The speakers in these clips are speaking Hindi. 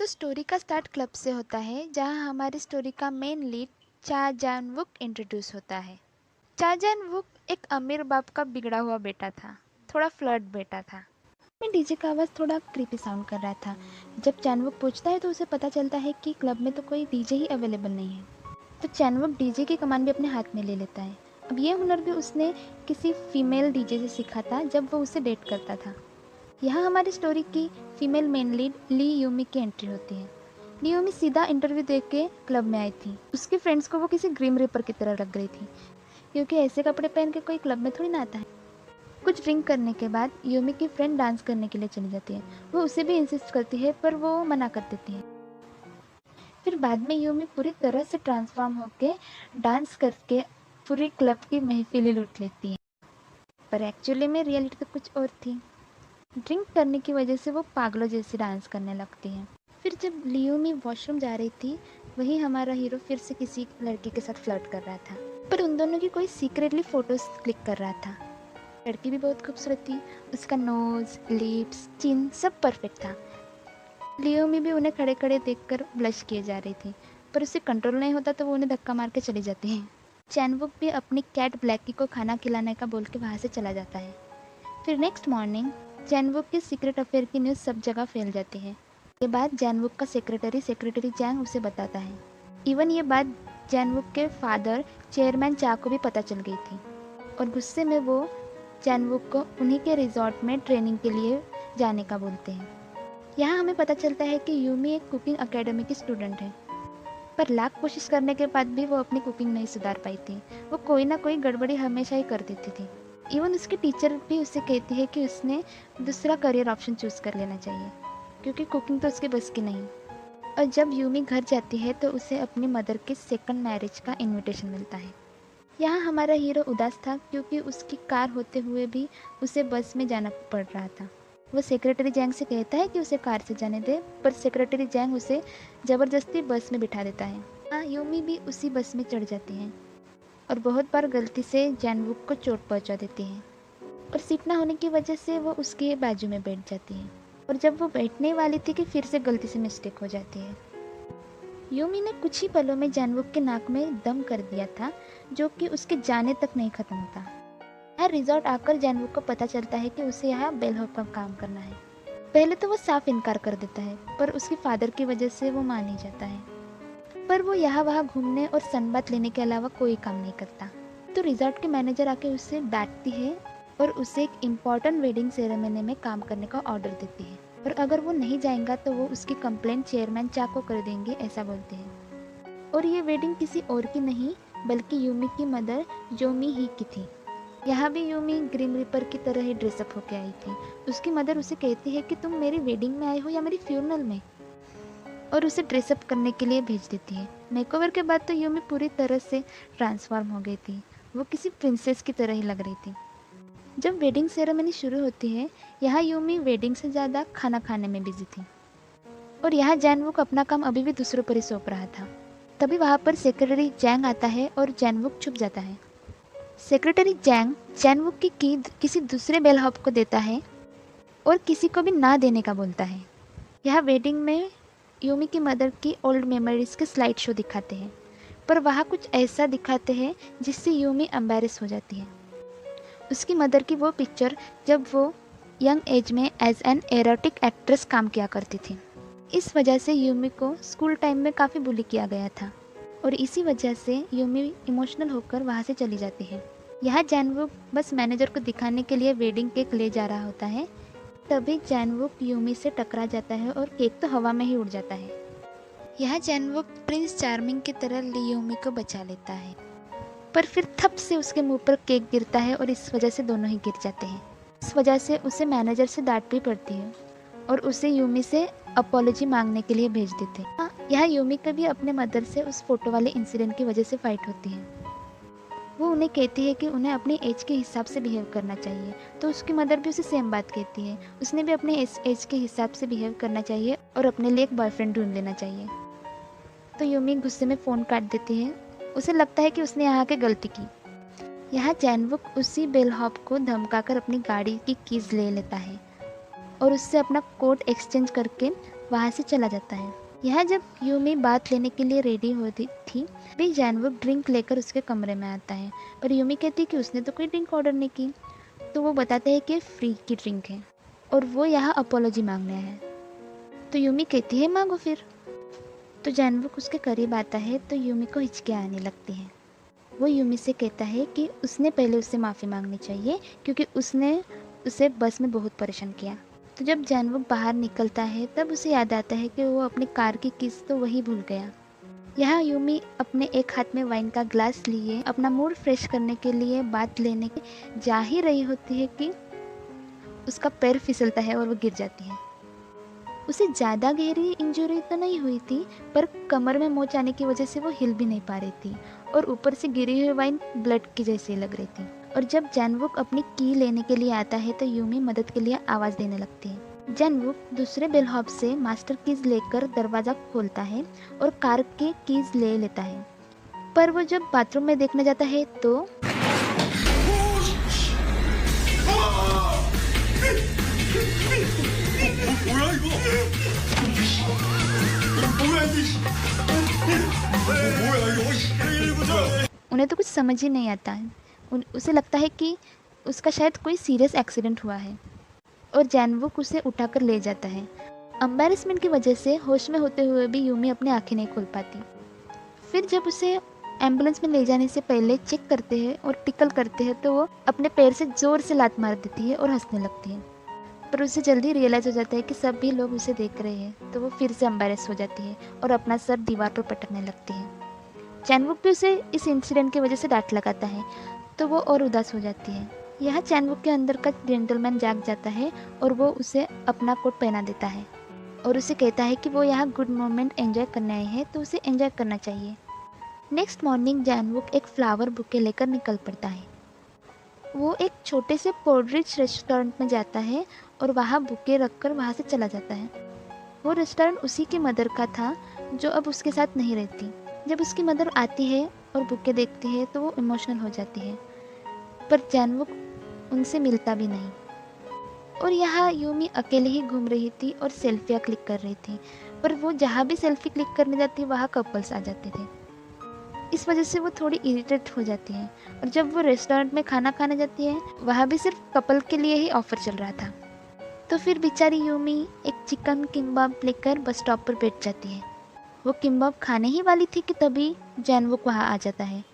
तो स्टोरी का स्टार्ट क्लब से होता है जहां हमारी स्टोरी का मेन लीड चा जान वुक इंट्रोड्यूस होता है। चा जान वुक एक अमीर बाप का बिगड़ा हुआ बेटा था, थोड़ा फ्लर्ट बेटा था। में डीजे का आवाज़ थोड़ा क्रीपी साउंड कर रहा था। जब चैनवुक पूछता है तो उसे पता चलता है कि क्लब में तो कोई डीजे ही अवेलेबल नहीं है। तो चैनवुक डीजे की कमान भी अपने हाथ में ले लेता है। अब ये हुनर भी उसने किसी फीमेल डीजे से सीखा था जब वो उसे डेट करता था। यहाँ हमारी स्टोरी की फीमेल मेन लीड ली यूमी की एंट्री होती है। ली यूमी सीधा इंटरव्यू दे के क्लब में आई थी। उसकी फ्रेंड्स को वो किसी ग्रीम रिपर की तरह लग रही थी, क्योंकि ऐसे कपड़े पहन के कोई क्लब में थोड़ी ना आता है। कुछ ड्रिंक करने के बाद यूमी की फ्रेंड डांस करने के लिए चली जाती है। वो उसे भी इंसिस्ट करती है पर वो मना कर देती है। फिर बाद में यूमी पूरी तरह से ट्रांसफॉर्म होके डांस करके पूरी क्लब की महफिल लूट लेती है। पर एक्चुअली में रियलिटी तो कुछ और थी। ड्रिंक करने की वजह से वो पागलों जैसे डांस करने लगती है। फिर जब लियोमी वॉशरूम जा रही थी, वही हमारा हीरो फिर से किसी लड़की के साथ फ्लर्ट कर रहा था, पर उन दोनों की कोई सीक्रेटली फोटोज क्लिक कर रहा था। लड़की भी बहुत खूबसूरत थी, उसका नोज, लिप्स, चिन सब परफेक्ट था। लियोमी भी उन्हें खड़े खड़े देखकर ब्लश किए जा रही थी, पर उसे कंट्रोल नहीं होता तो वो उन्हें धक्का मार के चली जाती है। चैनवुक भी अपनी कैट ब्लैकी को खाना खिलाने का बोल के वहाँ से चला जाता है। फिर नेक्स्ट मॉर्निंग जैनवुक के सीक्रेट अफेयर की न्यूज़ सब जगह फैल जाती है। ये बात जैनवुक का सेक्रेटरी जैंग उसे बताता है। इवन ये बात जैनवुक के फादर चेयरमैन चा को भी पता चल गई थी, और गुस्से में वो जैनवुक को उन्हीं के रिजॉर्ट में ट्रेनिंग के लिए जाने का बोलते हैं। यहाँ हमें पता चलता है कि यूमी एक कुकिंग अकेडमी की स्टूडेंट है, पर लाख कोशिश करने के बाद भी वो अपनी कुकिंग नहीं सुधार पाई थी। वो कोई ना कोई गड़बड़ी हमेशा ही कर देती थी। इवन उसकी टीचर भी उससे कहती है कि उसने दूसरा करियर ऑप्शन चूज़ कर लेना चाहिए, क्योंकि कुकिंग तो उसके बस की नहीं। और जब यूमी घर जाती है तो उसे अपनी मदर के सेकंड मैरिज का इनविटेशन मिलता है। यहाँ हमारा हीरो उदास था, क्योंकि उसकी कार होते हुए भी उसे बस में जाना पड़ रहा था। वो सेक्रेटरी जैंग से कहता है कि उसे कार से जाने दे, पर सेक्रेटरी जैंग उसे ज़बरदस्ती बस में बिठा देता है। हाँ, यूमी भी उसी बस में चढ़ जाती है और बहुत बार गलती से जैनवुक को चोट पहुंचा देती है, और सीट ना होने की वजह से वो उसके बाजू में बैठ जाती है। और जब वो बैठने वाली थी कि फिर से गलती से मिस्टेक हो जाती है। यूमी ने कुछ ही पलों में जैनवुक के नाक में दम कर दिया था, जो कि उसके जाने तक नहीं खत्म होता। हर रिजॉर्ट आकर जैनवुक को पता चलता है कि उसे यहाँ बेलहॉक पर काम करना है। पहले तो वो साफ इनकार कर देता है, पर उसके फादर की वजह से वो मान ही जाता है। पर वो यहाँ वहाँ घूमने और सनबाथ लेने के अलावा कोई काम नहीं करता। तो रिजॉर्ट के मैनेजर आके उसे डांटती है और उसे एक इम्पॉर्टेंट वेडिंग सेरेमनी में काम करने का ऑर्डर देती है, और अगर वो नहीं जाएगा तो वो उसकी कंप्लेंट चेयरमैन चा को कर देंगे, ऐसा बोलते हैं। और ये वेडिंग किसी और की नहीं बल्कि यूमी की मदर जोमी ही की थी। यहाँ भी यूमी ग्रिम रिपर की तरह ही ड्रेसअप होके आई थी। उसकी मदर उसे कहती है कि तुम मेरी वेडिंग में आए हो या मेरी फ्यूनरल में, और उसे ड्रेसअप करने के लिए भेज देती है। मेकओवर के बाद तो यूमी पूरी तरह से ट्रांसफॉर्म हो गई थी। वो किसी प्रिंसेस की तरह ही लग रही थी। जब वेडिंग सेरेमनी शुरू होती है, यहाँ यूमी वेडिंग से ज़्यादा खाना खाने में बिजी थी, और यहाँ जैनवुक अपना काम अभी भी दूसरों पर ही सौंप रहा था। तभी वहाँ पर सेक्रेटरी जैंग आता है और जैनवुक छुप जाता है। सेक्रेटरी जैंग जैनवुक की किसी दूसरे बेलहॉप को देता है और किसी को भी ना देने का बोलता है। यहाँ वेडिंग में यूमी की मदर की ओल्ड मेमोरीज के स्लाइड शो दिखाते हैं, पर वहाँ कुछ ऐसा दिखाते हैं जिससे यूमी एम्बैरेस हो जाती है। उसकी मदर की वो पिक्चर जब वो यंग एज में एज एन एरोटिक एक्ट्रेस काम किया करती थी। इस वजह से यूमी को स्कूल टाइम में काफ़ी बुली किया गया था, और इसी वजह से यूमी इमोशनल होकर वहाँ से चली जाती है। यहाँ जैनवुक बस मैनेजर को दिखाने के लिए वेडिंग केक ले जा रहा होता है। तभी जैनवुक यूमी से टकरा जाता है और केक तो हवा में ही उड़ जाता है। यहाँ जैनवुक प्रिंस चार्मिंग की तरह यूमी को बचा लेता है, पर फिर थप से उसके मुंह पर केक गिरता है और इस वजह से दोनों ही गिर जाते हैं। इस वजह से उसे मैनेजर से डांट भी पड़ती है और उसे यूमी से अपॉलॉजी मांगने के लिए भेज देते हैं। यहाँ यूमी का भी अपने मदर से उस फोटो वाले इंसिडेंट की वजह से फाइट होती है। वो उन्हें कहती है कि उन्हें अपनी एज के हिसाब से बिहेव करना चाहिए, तो उसकी मदर भी उसे सेम बात कहती है। उसने भी अपने एज के हिसाब से बिहेव करना चाहिए और अपने लिए एक बॉयफ्रेंड ढूंढ लेना चाहिए। तो यूमी गुस्से में फ़ोन काट देती है। उसे लगता है कि उसने यहाँ के गलती की। यहाँ जैनवुक उसी बेलहॉप को धमकाकर अपनी गाड़ी की कीज़ ले लेता है और उससे अपना कोड एक्सचेंज करके वहाँ से चला जाता है। यहाँ जब यूमी बात लेने के लिए रेडी होती थी भी जानवुक ड्रिंक लेकर उसके कमरे में आता है, पर यूमी कहती है कि उसने तो कोई ड्रिंक ऑर्डर नहीं की। तो वो बताते हैं कि फ्री की ड्रिंक है और वो यहाँ अपोलॉजी मांगने आया है। तो यूमी कहती है मांगो फिर। तो जानवुक उसके करीब आता है तो यूमी को हिचकियाँ आने लगती हैं। वो यूमी से कहता है कि उसने पहले उससे माफ़ी मांगनी चाहिए क्योंकि उसने उसे बस में बहुत परेशान किया। तो जब जानवुक बाहर निकलता है तब उसे याद आता है कि वो अपनी कार की कीज तो वही भूल गया। यहाँ यूमी अपने एक हाथ में वाइन का ग्लास लिए अपना मूड फ्रेश करने के लिए बात लेने के जा ही रही होती है कि उसका पैर फिसलता है और वो गिर जाती है। उसे ज़्यादा गहरी इंजरी तो नहीं हुई थी, पर कमर में मोच आने की वजह से वो हिल भी नहीं पा रही थी और ऊपर से गिरी हुई वाइन ब्लड की जैसी लग रही थी। और जब जानवुक अपनी की लेने के लिए आता है तो यूमी मदद के लिए आवाज़ देने लगती है। जानवुक दूसरे बेलहॉप से मास्टर कीज लेकर दरवाज़ा खोलता है और कार के कीज ले लेता है, पर वो जब बाथरूम में देखने जाता है तो 뭐야 이거? 뭐야 이게? 뭐야 이거? उन्हें तो कुछ समझ ही नहीं आता है। उसे लगता है कि उसका शायद कोई सीरियस एक्सीडेंट हुआ है और जानवुक उसे उठाकर ले जाता है। एम्बैरेसमेंट की वजह से होश में होते हुए भी यूमी अपनी आंखें नहीं खोल पाती। फिर जब उसे एम्बुलेंस में ले जाने से पहले चेक करते हैं और टिकल करते हैं तो वो अपने पैर से ज़ोर से लात मार देती है और हंसने लगती है। पर उसे जल्दी रियलाइज़ हो जाता है कि सभी लोग उसे देख रहे हैं, तो वो फिर से एम्बैरेस हो जाती है और अपना सर दीवार पर पटकने लगती है। चैनवुक भी उसे इस इंसिडेंट की वजह से डांट लगाता है, तो वो और उदास हो जाती है। यहाँ चैनवुक के अंदर का जेंटलमैन जाग जाता है और वो उसे अपना कोट पहना देता है और उसे कहता है कि वो यहाँ गुड मोमेंट एंजॉय करने आए हैं, तो उसे एंजॉय करना चाहिए। नेक्स्ट मॉर्निंग जानवुक एक फ्लावर बुके लेकर निकल पड़ता है। वो एक छोटे से पोर्ट्रिच रेस्टोरेंट में जाता है और वहाँ बुके रखकर वहाँ से चला जाता है। वो रेस्टोरेंट उसी की मदर का था जो अब उसके साथ नहीं रहती। जब उसकी मदर आती है और बुके देखती है तो वो इमोशनल हो जाती है, पर जानवुक उनसे मिलता भी नहीं। और यहाँ यूमी अकेले ही घूम रही थी और सेल्फियाँ क्लिक कर रही थी, पर वो जहाँ भी सेल्फी क्लिक करने जाती वहाँ कपल्स आ जाते थे। इस वजह से वो थोड़ी इरिटेट हो जाती है और जब वो रेस्टोरेंट में खाना खाने जाती है वहाँ भी सिर्फ कपल के लिए ही ऑफर चल रहा था। तो फिर बेचारी यूमी एक चिकन किम्बाब लेकर बस स्टॉप पर बैठ जाती है। वो किम्बाब खाने ही वाली थी कि तभी जानवुक वहाँ आ जाता है।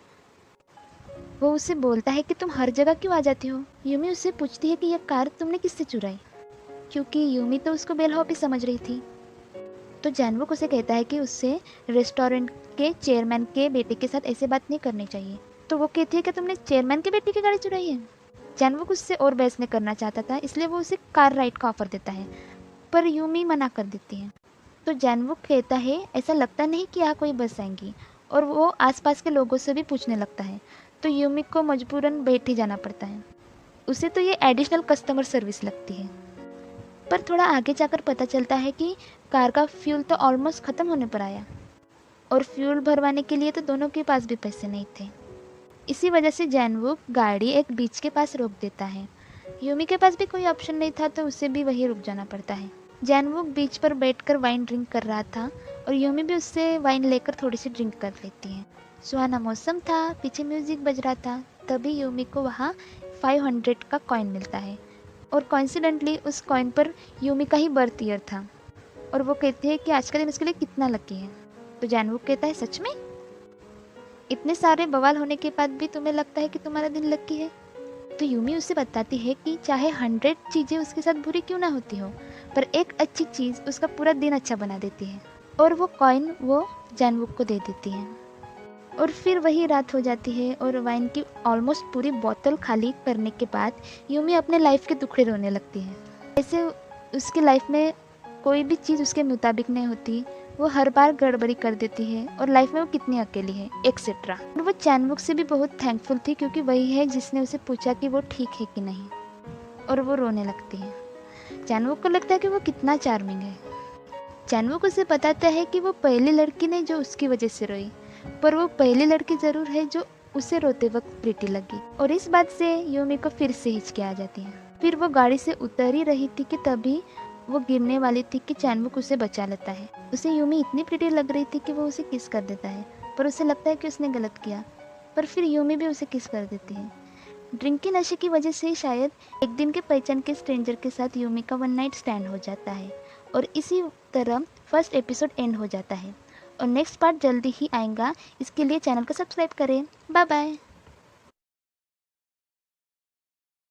वो उसे बोलता है कि तुम हर जगह क्यों आ जाती हो। यूमी उससे पूछती है कि यह कार तुमने किससे चुराई, क्योंकि यूमी तो उसको बेलहॉपी समझ रही थी। तो जानवुक उसे कहता है कि उससे रेस्टोरेंट के चेयरमैन के बेटे के साथ ऐसे बात नहीं करनी चाहिए। तो वो कहती है कि तुमने चेयरमैन के बेटे की गाड़ी चुराई है। जानवुक उससे और बहस नहीं करना चाहता था, इसलिए वो उसे कार राइड का ऑफर देता है, पर यूमी मना कर देती है। तो जानवुक कहता है ऐसा लगता नहीं कि यहाँ कोई बस आएंगी, और वो आसपास के लोगों से भी पूछने लगता है। तो यूमी को मजबूरन बैठ ही जाना पड़ता है। उसे तो ये एडिशनल कस्टमर सर्विस लगती है। पर थोड़ा आगे जाकर पता चलता है कि कार का फ्यूल तो ऑलमोस्ट ख़त्म होने पर आया और फ्यूल भरवाने के लिए तो दोनों के पास भी पैसे नहीं थे। इसी वजह से जानवुक गाड़ी एक बीच के पास रोक देता है। यूमी के पास भी कोई ऑप्शन नहीं था, तो उसे भी वहीं रुक जाना पड़ता है। जानवुक बीच पर बैठकर वाइन ड्रिंक कर रहा था और यूमी भी उससे वाइन लेकर थोड़ी सी ड्रिंक कर लेती है। सुहाना मौसम था, पीछे म्यूजिक बज रहा था। तभी यूमी को वहाँ 500 का कॉइन मिलता है और कॉन्सिडेंटली उस कॉइन पर यूमी का ही बर्थ ईयर था और वो कहती है कि आज का दिन उसके लिए कितना लकी है। तो जानवुक कहता है सच में? इतने सारे बवाल होने के बाद भी तुम्हें लगता है कि तुम्हारा दिन लकी है? तो यूमी उसे बताती है कि चाहे 100 चीज़ें उसके साथ बुरी क्यों ना होती हो, पर एक अच्छी चीज़ उसका पूरा दिन अच्छा बना देती है। और वो कॉइन वो जानवुक को दे देती है। और फिर वही रात हो जाती है और वाइन की ऑलमोस्ट पूरी बोतल खाली करने के बाद यूमी अपने लाइफ के टुकड़े रोने लगती है। ऐसे उसकी लाइफ में कोई भी चीज़ उसके मुताबिक नहीं होती, वो हर बार गड़बड़ी कर देती है और लाइफ में वो कितनी अकेली है एक्सेट्रा। और वो जानवुक से भी बहुत थैंकफुल थी क्योंकि वही है जिसने उसे पूछा कि वो ठीक है कि नहीं, और वो रोने लगती है। जानवुक को लगता है कि वो कितना चार्मिंग है। जानवुक उसे बताता है कि वो पहली लड़की नहीं जो उसकी वजह से रोई, पर वो पहली लड़की ज़रूर है जो उसे रोते वक्त प्रीटी लगी। और इस बात से यूमी को फिर से हिचकी आ जाती है। फिर वो गाड़ी से उतर ही रही थी कि तभी वो गिरने वाली थी कि चैनवुक उसे बचा लेता है। उसे यूमी इतनी प्रिटी लग रही थी कि वो उसे किस कर देता है, पर उसे लगता है कि उसने गलत किया, पर फिर यूमी भी उसे किस कर देती है। ड्रिंक के नशे की वजह से शायद एक दिन के पहचान के स्ट्रेंजर के साथ यूमी का वन नाइट स्टैंड हो जाता है और इसी तरह फर्स्ट एपिसोड एंड हो जाता है। और नेक्स्ट पार्ट जल्दी ही आएगा, इसके लिए चैनल को सब्सक्राइब करें। Bye bye.